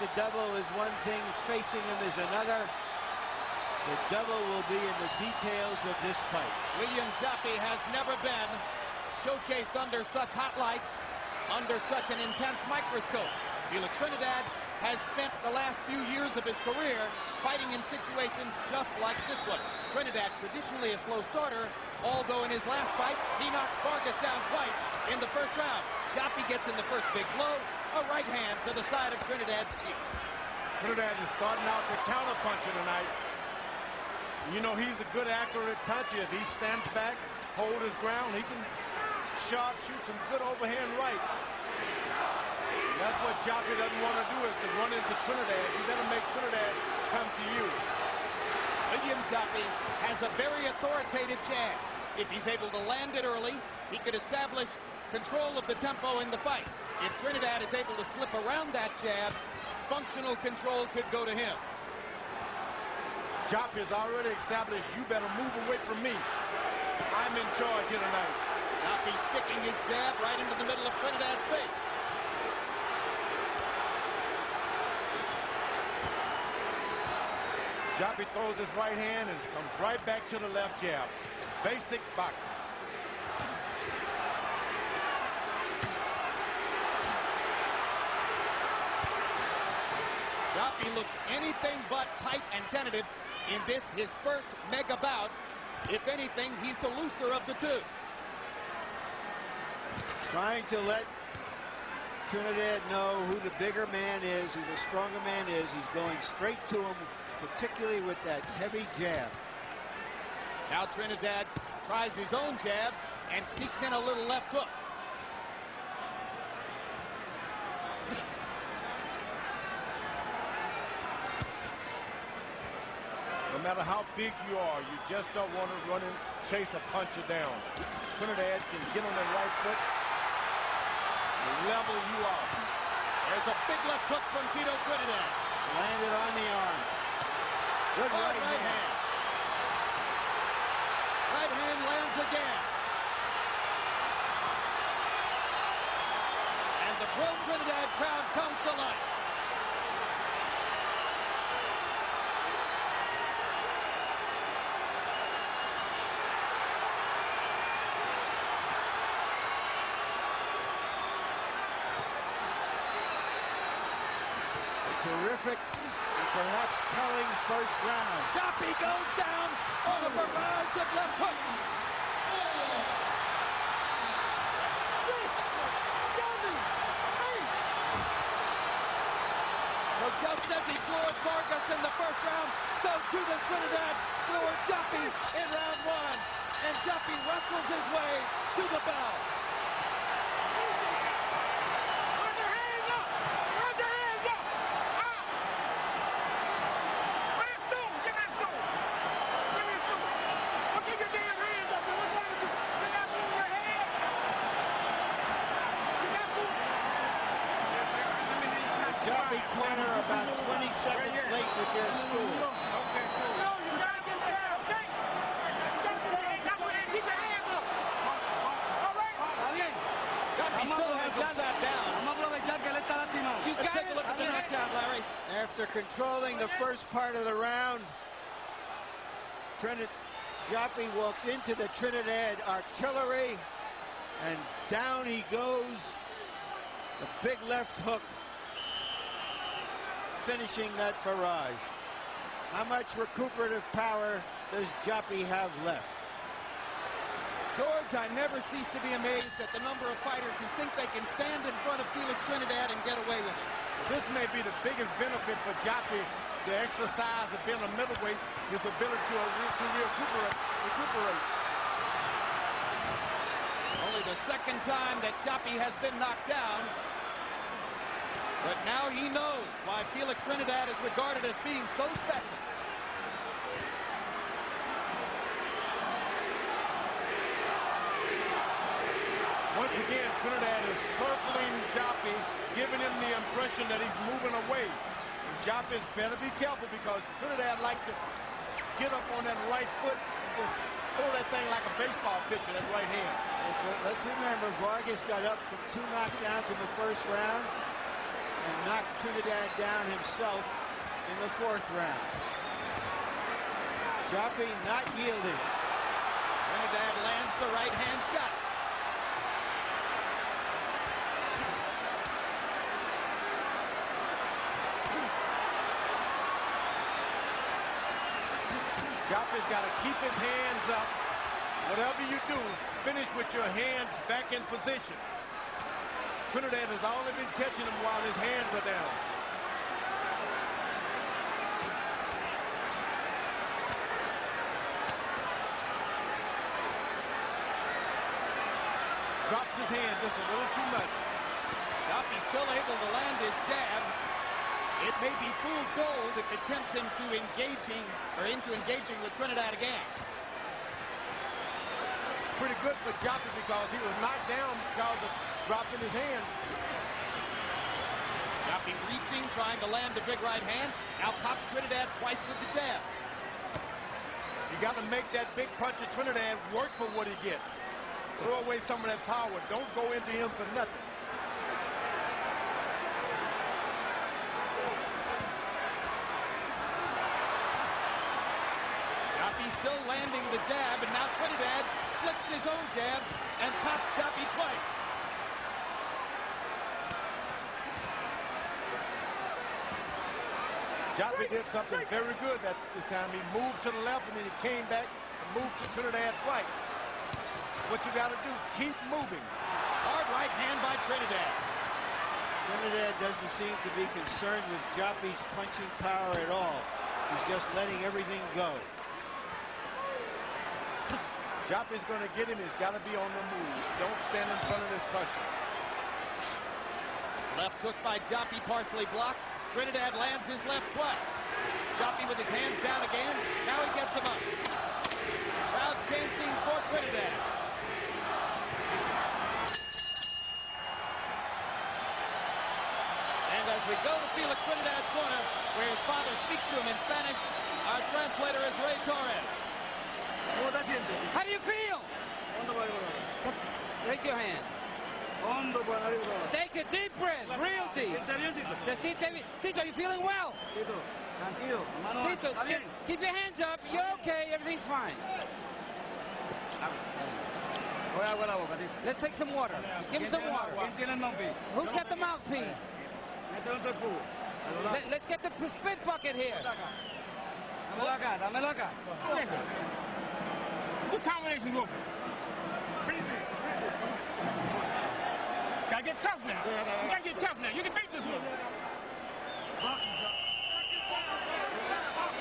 the double is one thing, facing him is another. The devil will be in the details of this fight. William Joppy has never been showcased under such hot lights, under such an intense microscope. Felix Trinidad has spent the last few years of his career fighting in situations just like this one. Trinidad, traditionally a slow starter, although in his last fight, he knocked Vargas down twice in the first round. Joppy gets in the first big blow, a right hand to the side of Trinidad's cheek. Trinidad is starting out the counter-puncher tonight. You know, he's a good, accurate puncher. If he stands back, hold his ground, he can sharp shoot some good overhand rights. And that's what Joppy doesn't want to do, is to run into Trinidad. You better make Trinidad come to you. William Joppy has a very authoritative jab. If he's able to land it early, he could establish control of the tempo in the fight. If Trinidad is able to slip around that jab, functional control could go to him. Joppy has already established, you better move away from me. I'm in charge here tonight. Joppy sticking his jab right into the middle of Trinidad's face. Joppy throws his right hand and comes right back to the left jab. Basic boxing. Joppy looks anything but tight and tentative in this, his first mega bout. If anything, he's the looser of the two. Trying to let Trinidad know who the bigger man is, who the stronger man is. He's going straight to him, particularly with that heavy jab. Now Trinidad tries his own jab and sneaks in a little left hook. No matter how big you are, you just don't want to run and chase a puncher down. Trinidad can get on that right foot and level you off. There's a big left hook from Tito Trinidad. Landed on the arm. Good right hand. Right hand lands again. And the pro-Trinidad crowd comes to life. Terrific and perhaps telling first round. Joppy goes down on a barrage of left hooks. 6, 7, 8. So just as he floored Vargas in the first round, so too does Trinidad floored Joppy in round 1. And Joppy wrestles his way to the bell. Joppy corner about 20 seconds late with their stool. Joppy still hasn't sat down. Let's take a look at the knockdown, Larry. After controlling the first part of the round, Joppy walks into the Trinidad artillery, and down he goes. The big left hook, finishing that barrage. How much recuperative power does Joppy have left? George, I never cease to be amazed at the number of fighters who think they can stand in front of Felix Trinidad and get away with it. This may be the biggest benefit for Joppy, the exercise of being a middleweight, his ability to recuperate. Only the second time that Joppy has been knocked down. But now he knows why Felix Trinidad is regarded as being so special. Once again, Trinidad is circling Joppy, giving him the impression that he's moving away. And Joppy's better be careful, because Trinidad likes to get up on that right foot and just throw that thing like a baseball pitcher, that right hand. Let's remember, Vargas got up from 2 knockdowns in the first round. and knocked Trinidad down himself in the 4th round. Joppy not yielding. Trinidad lands the right hand shot. Joppy's got to keep his hands up. Whatever you do, finish with your hands back in position. Trinidad has only been catching him while his hands are down. Drops his hand just a little too much. Joppy's still able to land his jab. It may be fool's gold if it tempts him to engaging with Trinidad again. It's pretty good for Joppy because he was knocked down because of dropping his hand. Joppy reaching, trying to land a big right hand. Now pops Trinidad twice with the jab. You got to make that big punch of Trinidad work for what he gets. Throw away some of that power. Don't go into him for nothing. Joppy's still landing the jab, and now Trinidad flicks his own jab and pops Joppy twice. Joppy did something very good this time. He moved to the left, and then he came back and moved to Trinidad's right. What you got to do, keep moving. Hard right hand by Trinidad. Trinidad doesn't seem to be concerned with Joppy's punching power at all. He's just letting everything go. Joppy's going to get him. He's got to be on the move. Don't stand in front of this puncher. Left hook by Joppy, partially blocked. Trinidad lands his left twice. Joppy with his hands down again. Now he gets him up. Crowd chanting for Trinidad. And as we go to Felix Trinidad's corner, where his father speaks to him in Spanish, our translator is Ray Torres. How do you feel? Raise your hand. Take a deep breath, real deep. That's it, David. Tito, are you feeling well? Tito, keep your hands up. You're okay. Everything's fine. Let's take some water. Give him some water. Who's got the mouthpiece? Let's get the spit bucket here. Good combination, bro. Gotta get tough now. You gotta get tough now. You can beat this one.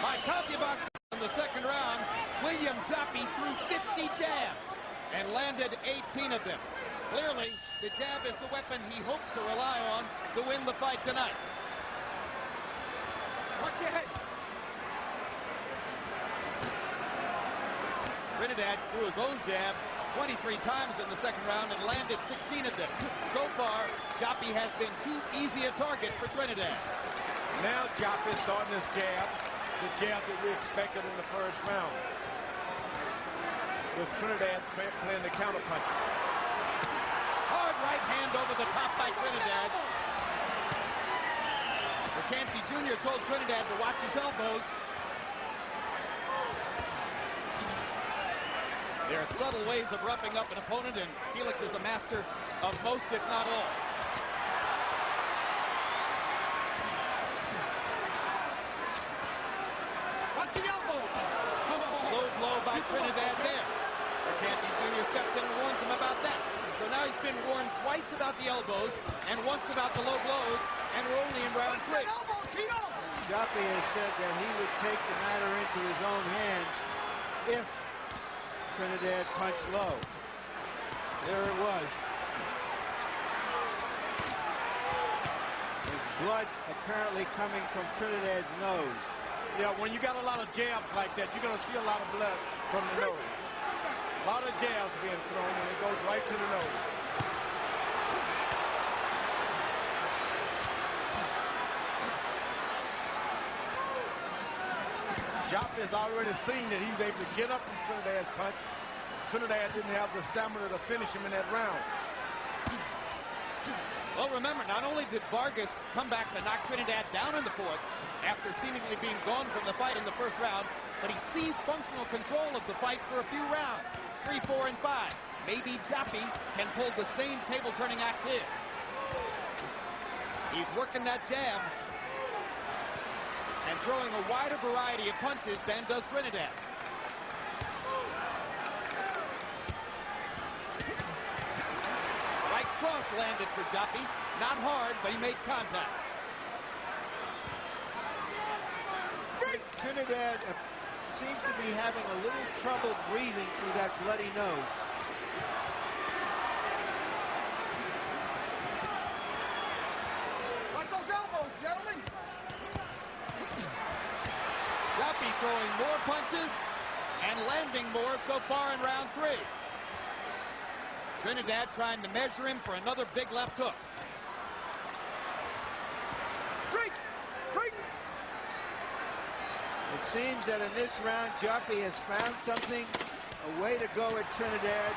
By CompuBox in the 2nd round, William Joppy threw 50 jabs and landed 18 of them. Clearly, the jab is the weapon he hopes to rely on to win the fight tonight. Watch your head. Trinidad threw his own jab 23 times in the 2nd round and landed 16 of them. So far, Joppy has been too easy a target for Trinidad. Now Joppy's starting his jab, the jab that we expected in the 1st round. With Trinidad playing the counterpunch. Hard right hand over the top by Trinidad. McCanty Jr. told Trinidad to watch his elbows. There are subtle ways of roughing up an opponent, and Felix is a master of most, if not all. Watch the elbow. Low blow by Trinidad there. McCanty Jr. steps in and warns him about that. So now he's been warned twice about the elbows and once about the low blows, and we're only in round 3. Joppy has said that he would take the matter into his own hands if Trinidad punched low. There it was. There's blood apparently coming from Trinidad's nose. Yeah, when you got a lot of jabs like that, you're going to see a lot of blood from the nose. A lot of jabs being thrown, and it goes right to the nose. Joppy has already seen that he's able to get up from Trinidad's punch. Trinidad didn't have the stamina to finish him in that round. Well, remember, not only did Vargas come back to knock Trinidad down in the fourth after seemingly being gone from the fight in the first round, but he seized functional control of the fight for a few rounds, 3, 4, and 5. Maybe Joppy can pull the same table-turning act here. He's working that jab and throwing a wider variety of punches than does Trinidad. Right cross landed for Joppy. Not hard, but he made contact. Trinidad seems to be having a little trouble breathing through that bloody nose. Watch those elbows, gentlemen. Joppy throwing more punches and landing more so far in round 3. Trinidad trying to measure him for another big left hook. Break! Break! It seems that in this round, Joppy has found something, a way to go at Trinidad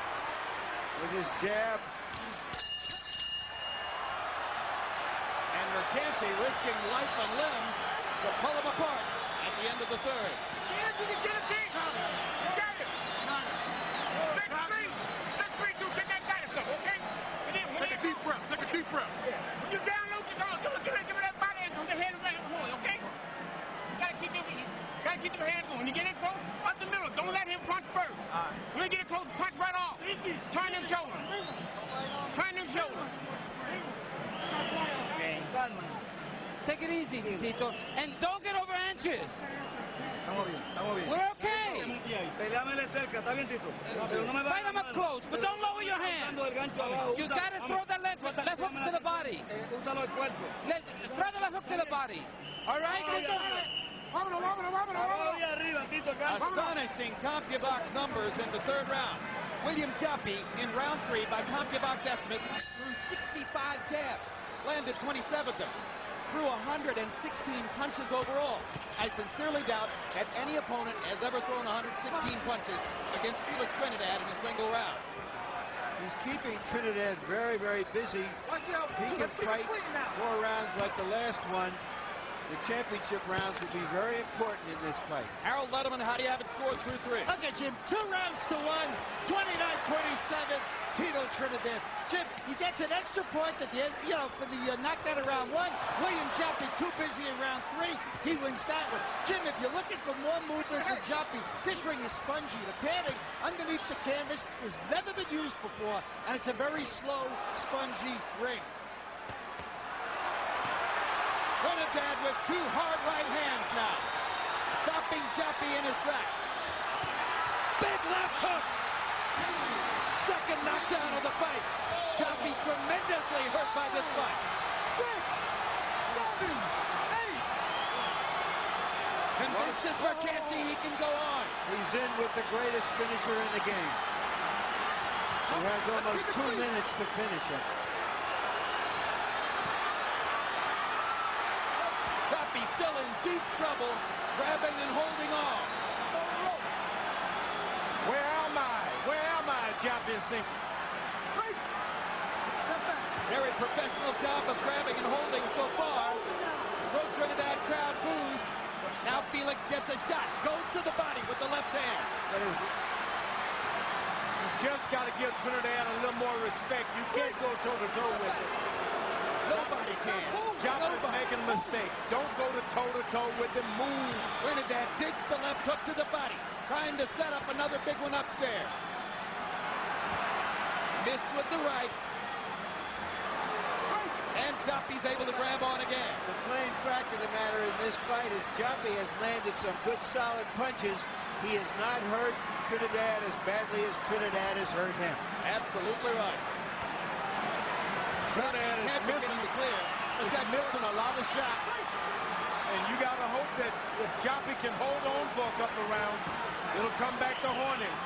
with his jab. And Mercanti risking life and limb to pull him apart at the end of the third. Yes, you can get a team. Get it. 6-3, 2, get that dinosaur, okay? Take a deep breath. Take a deep breath. When you down low, you go. Give me that body and on the head of the horn, okay? You gotta keep the hands going. When you get in close, up the middle. Don't let him punch first. When you get in close, punch right off. Turn them shoulders. Turn them shoulders. Take it easy, Tito. And don't get over anxious. Estamos bien. We're okay. Peleámele cerca, está bien, Tito. Pero no me Fight him up close, but don't lower your hands. el gancho abajo. You gotta throw the left hook to the body. Úsalo el cuerpo. Throw the left hook to the body. All right, Tito? Abajo y arriba, Tito. Astonishing CompuBox numbers in the third round. William Joppy in round 3 by CompuBox estimate threw 65 jabs, landed 27 of them, threw 116 punches overall. I sincerely doubt that any opponent has ever thrown 116 punches against Felix Trinidad in a single round. He's keeping Trinidad very, very busy. Watch out. If he can fight more rounds like the last one, the championship rounds will be very important in this fight. Harold Letterman, how do you have it scored through 3? Okay, Jim, 2 rounds to 1, 29-27, Tito Trinidad. Jim, he gets an extra point at the end, for the knockdown of round 1. William Joppy too busy in round 3. He wins that one. Jim, if you're looking for more movement from Joppy, this ring is spongy. The padding underneath the canvas has never been used before, and it's a very slow, spongy ring. Trinidad with 2 hard right hands now, stopping Joppy in his tracks. Big left hook. Second knockdown of the fight. Joppy tremendously hurt by this fight. 6, 7, 8. Convinces Mercanti he can go on. He's in with the greatest finisher in the game, who has almost 2 minutes to finish him. Joppy still in deep trouble, grabbing and holding on. Where am I? Where am I? Joppy is thinking. Very professional job of grabbing and holding so far. Pro Trinidad crowd boos. Now Felix gets a shot, goes to the body with the left hand. You just got to give Trinidad a little more respect. You can't go toe-to-toe with it. Nobody can. Joppy's making a mistake. Don't go to toe-to-toe with him. Move. Trinidad digs the left hook to the body, trying to set up another big one upstairs. Missed with the right. And Joppy's able to grab on again. The plain fact of the matter in this fight is Joppy has landed some good solid punches. He has not hurt Trinidad as badly as Trinidad has hurt him. Absolutely right. Trinidad is missing a lot of shots. And you got to hope that if Joppy can hold on for a couple of rounds, it'll come back to haunt him.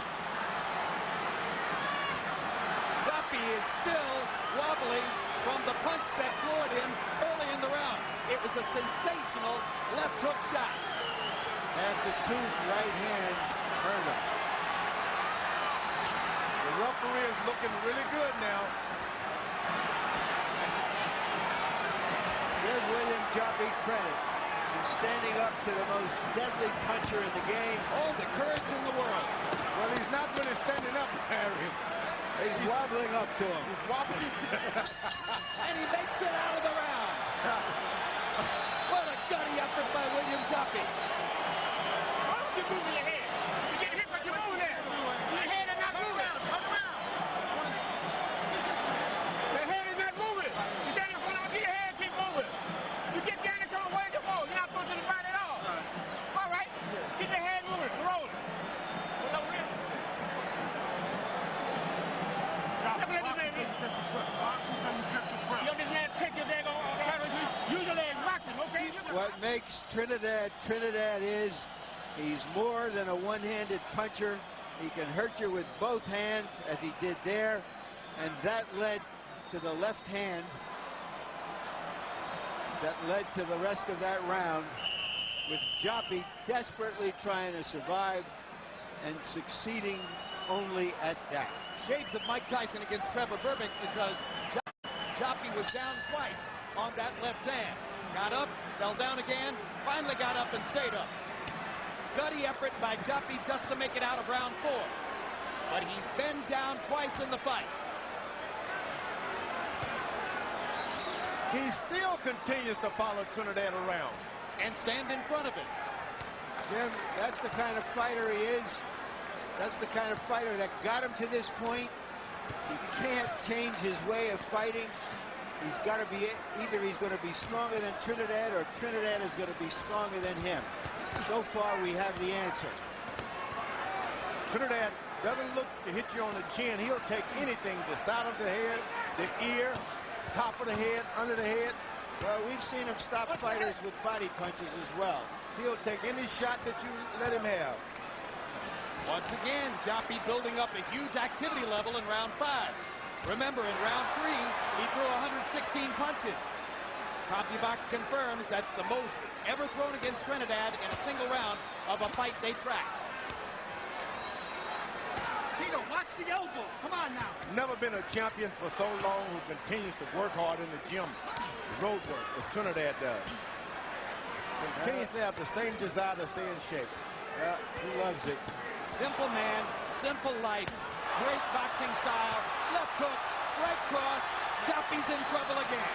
Joppy is still wobbly from the punch that floored him early in the round. It was a sensational left hook shot. After 2 right hands hurt him. The referee is looking really good now. Joppy credit in standing up to the most deadly puncher in the game. All the courage in the world. Well, he's not really standing up, Harry. He's wobbling up to him. He's wobbling. And he makes it out of the round. What a gutty effort by William Joppy. Why don't you move your head? You get hit, but you move there. Your head is not moving. Turn around. Your head is not moving. You got to hold on to your head, keep moving. You get down and come away the ball. You're not going to the body at all. All right? Keep your head moving, rolling. Hold on there. You understand? Take your leg on. Use your leg, boxing, okay? What makes Trinidad is he's more than a one-handed puncher. He can hurt you with both hands, as he did there, and that led to the left hand that led to the rest of that round, with Joppy desperately trying to survive and succeeding only at that. Shades of Mike Tyson against Trevor Burbank, because Joppy was down twice on that left hand. Got up, fell down again, finally got up and stayed up. Gutty effort by Joppy just to make it out of round 4. But he's been down twice in the fight. He still continues to follow Trinidad around And stand in front of him. Jim, that's the kind of fighter he is. That's the kind of fighter that got him to this point. He can't change his way of fighting. He's got to be, either he's going to be stronger than Trinidad, or Trinidad is going to be stronger than him. So far, we have the answer. Trinidad doesn't look to hit you on the chin. He'll take anything, the side of the head, the ear, top of the head, under the head. Well, we've seen him stop fighters with body punches as well. He'll take any shot that you let him have. Once again, Joppy building up a huge activity level in round 5. Remember, in round 3, he threw 116 punches. CompuBox confirms that's the most ever thrown against Trinidad in a single round of a fight they tracked. Tito, watch the elbow. Come on now. Never been a champion for so long who continues to work hard in the gym, road work, as Trinidad does. Continues to have the same desire to stay in shape. Yeah, he loves it. Simple man, simple life. Great boxing style. Left hook, right cross. Joppy's in trouble again.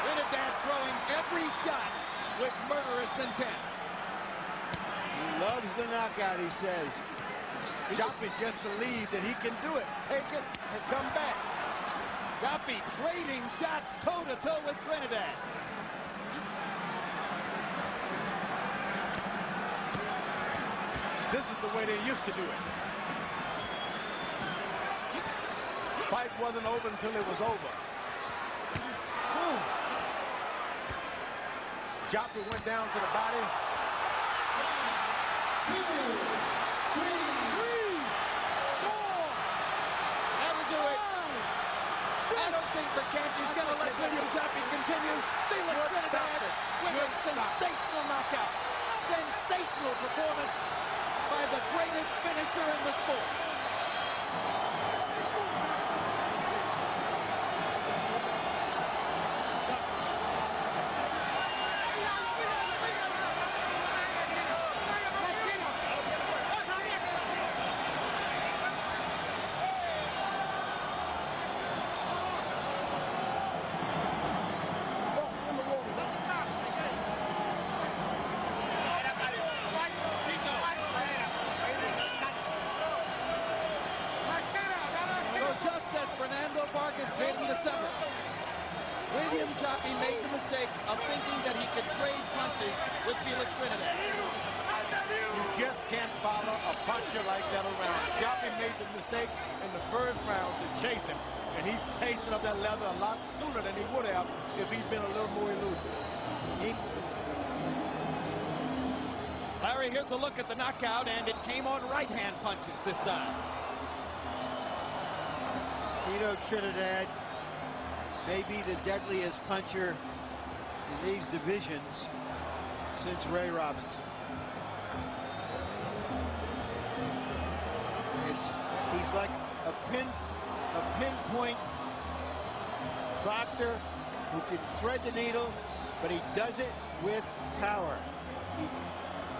Trinidad throwing every shot with murderous intent. He loves the knockout, he says. Joppy just believes that he can do it. Take it and come back. Joppy trading shots toe-to-toe with Trinidad. This is the way they used to do it. The fight wasn't over until it was over. Ooh. Joppy went down to the body. 3, 4. That'll do it. I don't think Mercanti's going to let William Joppy continue. Felix Trinidad with a sensational knockout. Sensational performance by the greatest finisher in the sport. Did in December, William Joppy made the mistake of thinking that he could trade punches with Felix Trinidad. You just can't follow a puncher like that around. Joppy made the mistake in the first round to chase him, and he's tasted of that leather a lot sooner than he would have if he'd been a little more elusive. Larry, here's a look at the knockout, and it came on right-hand punches this time. Trinidad may be the deadliest puncher in these divisions since Ray Robinson. like a pinpoint boxer who can thread the needle, but he does it with power.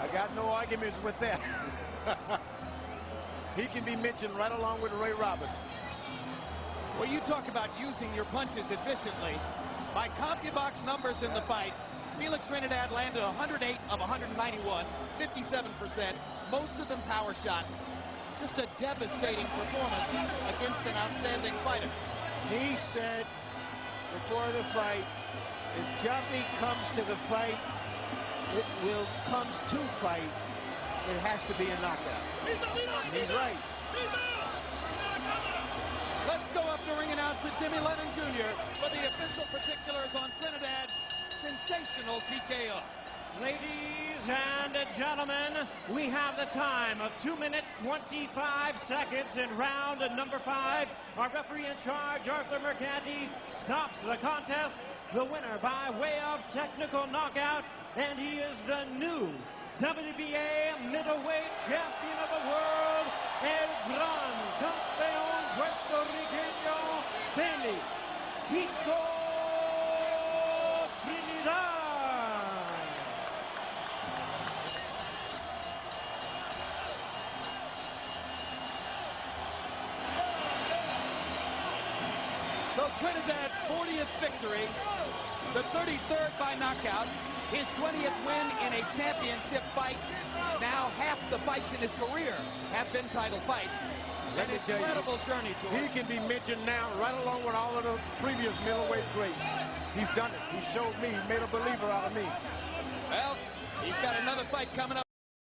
I got no arguments with that. He can be mentioned right along with Ray Roberts. Well, you talk about using your punches efficiently. By CompuBox numbers in the fight, Felix Trinidad landed 108 of 191, 57%, most of them power shots. Just a devastating performance against an outstanding fighter. He said before the fight, if Joppy comes to the fight, comes to fight, it has to be a knockout. And he's right. Let's go up to ring announcer Jimmy Lennon Jr. for the official particulars on Trinidad's sensational TKO. Ladies and gentlemen, we have the time of 2 minutes, 25 seconds in round number 5. Our referee in charge, Arthur Mercanti, stops the contest. The winner by way of technical knockout, and he is the new WBA middleweight champion of the world, el gran campeón puertorriqueño, Felix Tito Trinidad. So Trinidad's 40th victory, the 33rd by knockout, his 20th win in a championship fight. Now half the fights in his career have been title fights. An incredible journey to him. He can be mentioned now right along with all of the previous middleweight greats. He's done it. He showed me. He made a believer out of me. Well, he's got another fight coming up.